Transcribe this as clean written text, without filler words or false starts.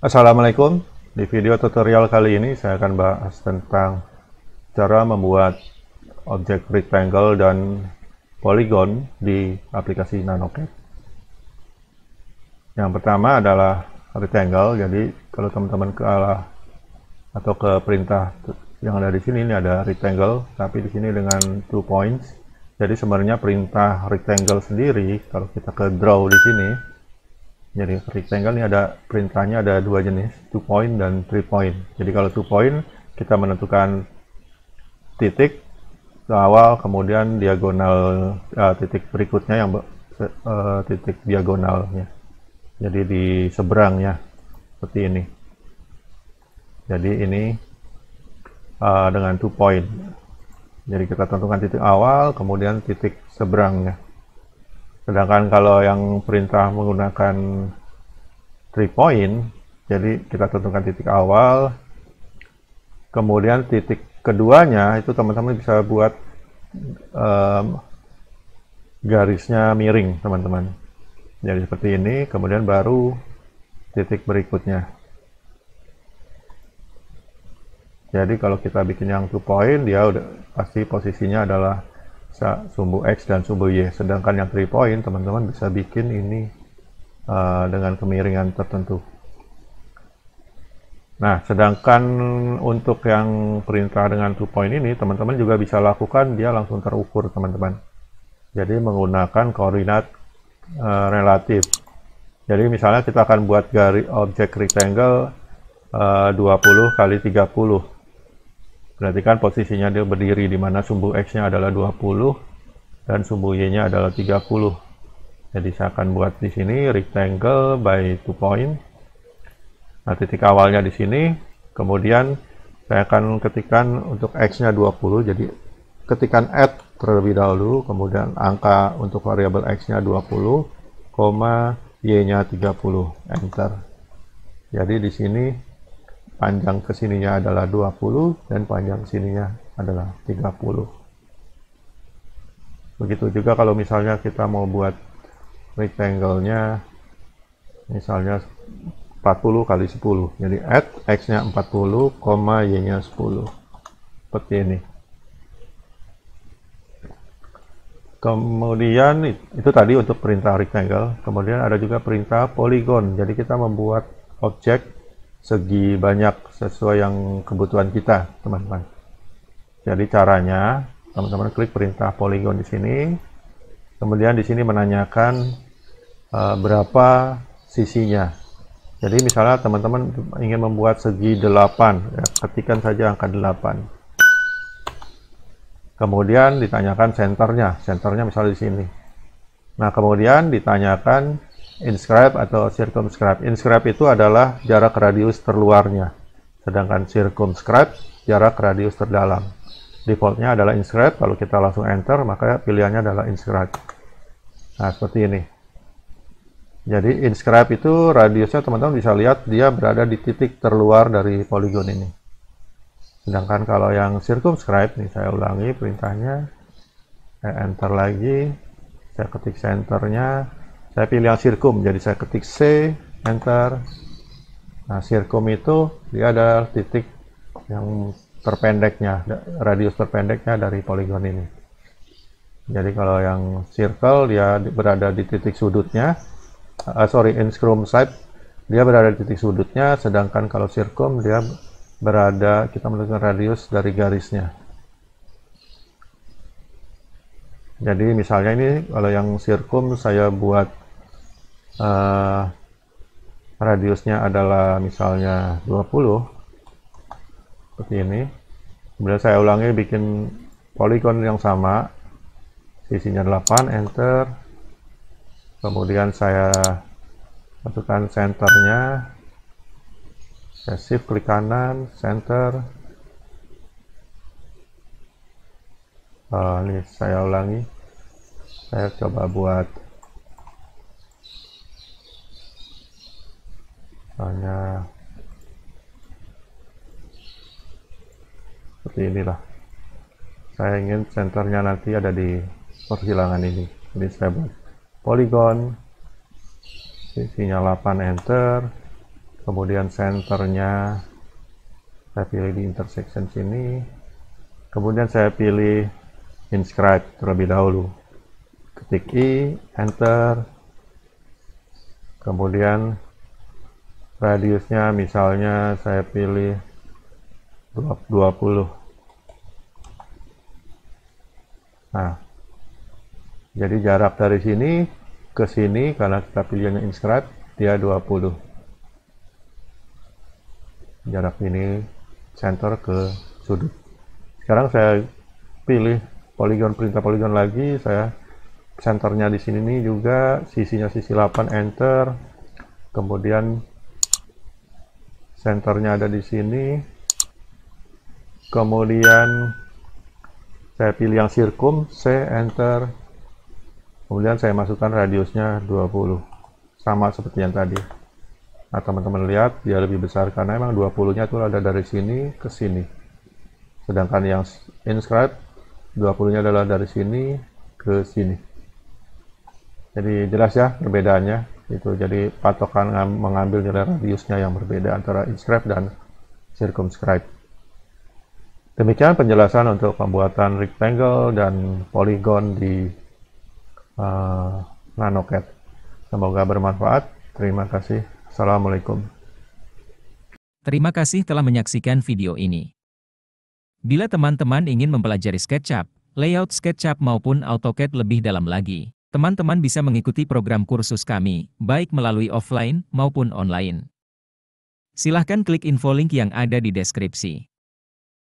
Assalamualaikum. Di video tutorial kali ini saya akan bahas tentang cara membuat objek rectangle dan polygon di aplikasi NanoCAD. Yang pertama adalah rectangle. Jadi kalau teman-teman ke arah atau ke perintah yang ada di sini, ini ada rectangle, tapi di sini dengan 2 points. Jadi sebenarnya perintah rectangle sendiri kalau kita ke draw di sini, jadi rectangle ini ada perintahnya ada dua jenis, 2 point dan 3 point. Jadi kalau 2 point kita menentukan titik ke awal, kemudian diagonal titik berikutnya yang titik diagonalnya. Jadi di seberangnya seperti ini. Jadi ini dengan 2 point. Jadi kita tentukan titik awal, kemudian titik seberangnya. Sedangkan kalau yang perintah menggunakan 3 point, jadi kita tentukan titik awal, kemudian titik keduanya itu teman-teman bisa buat garisnya miring, teman-teman. Jadi seperti ini, kemudian baru titik berikutnya. Jadi kalau kita bikin yang 2 point, dia udah pasti posisinya adalah sumbu X dan sumbu Y. Sedangkan yang 3 point, teman-teman bisa bikin ini dengan kemiringan tertentu. Nah, sedangkan untuk yang perintah dengan 2 point ini, teman-teman juga bisa lakukan, dia langsung terukur, teman-teman. Jadi menggunakan koordinat relatif. Jadi misalnya kita akan buat garis objek rectangle 20 kali 30. Berarti kan posisinya dia berdiri di mana sumbu X-nya adalah 20 dan sumbu Y-nya adalah 30. Jadi saya akan buat di sini rectangle by 2 point. Nah, titik awalnya di sini, kemudian saya akan ketikkan untuk X-nya 20, jadi ketikkan add terlebih dahulu, kemudian angka untuk variabel X-nya 20, Y-nya 30, enter. Jadi di sini panjang kesininya adalah 20 dan panjang sininya adalah 30. Begitu juga kalau misalnya kita mau buat rectangle-nya misalnya 40 kali 10. Jadi add X-nya 40, Y-nya 10. Seperti ini. Kemudian itu tadi untuk perintah rectangle. Kemudian ada juga perintah polygon. Jadi kita membuat objek segi banyak sesuai yang kebutuhan kita, teman-teman. Jadi caranya, teman-teman klik perintah polygon di sini. Kemudian di sini menanyakan berapa sisinya. Jadi misalnya teman-teman ingin membuat segi 8, ya, ketikkan saja angka 8. Kemudian ditanyakan senternya misalnya di sini. Nah, kemudian ditanyakan inscribe atau circumscribe. Inscribe itu adalah jarak radius terluarnya, sedangkan circumscribe jarak radius terdalam. Defaultnya adalah inscribe. Kalau kita langsung enter, maka pilihannya adalah inscribe. Nah, seperti ini. Jadi inscribe itu radiusnya teman-teman bisa lihat dia berada di titik terluar dari poligon ini. Sedangkan kalau yang circumscribe, nih saya ulangi perintahnya, saya enter lagi, saya ketik centernya, saya pilih yang circum, jadi saya ketik C, enter. Nah, circum itu dia ada titik yang terpendeknya, radius terpendeknya dari poligon ini. Jadi kalau yang circle dia berada di titik sudutnya, inscribe dia berada di titik sudutnya, sedangkan kalau circum dia berada, kita menentukan radius dari garisnya. Jadi misalnya ini kalau yang circum saya buat radiusnya adalah misalnya 20 seperti ini. Kemudian saya ulangi bikin polygon yang sama, sisinya 8, enter. Kemudian saya masukkan centernya, saya shift klik kanan, center. Ini saya ulangi, saya coba buat misalnya seperti inilah. Saya ingin senternya nanti ada di persilangan ini. Jadi saya buat polygon, sisinya 8, enter. kemudian centernya saya pilih di intersection sini, kemudian saya pilih inscribe terlebih dahulu, ketik I, enter, kemudian radiusnya misalnya saya pilih 20. Nah, jadi jarak dari sini ke sini karena kita pilihnya inscribe dia 20. Jarak ini center ke sudut. Sekarang saya pilih poligon, perintah poligon lagi, saya centernya di sini nih juga, sisinya sisi 8, enter, kemudian centernya ada di sini, kemudian saya pilih yang circum, C, enter, kemudian saya masukkan radiusnya 20, sama seperti yang tadi. Nah, teman-teman lihat dia lebih besar karena emang 20-nya itu ada dari sini ke sini, sedangkan yang inscribe 20-nya adalah dari sini ke sini. Jadi jelas ya perbedaannya itu. Jadi patokan mengambil nilai radiusnya yang berbeda antara inscribe dan circumscribe. Demikian penjelasan untuk pembuatan rectangle dan polygon di NanoCAD. Semoga bermanfaat. Terima kasih. Assalamualaikum. Terima kasih telah menyaksikan video ini. Bila teman-teman ingin mempelajari SketchUp, layout SketchUp maupun AutoCAD lebih dalam lagi, teman-teman bisa mengikuti program kursus kami, baik melalui offline maupun online. Silahkan klik info link yang ada di deskripsi.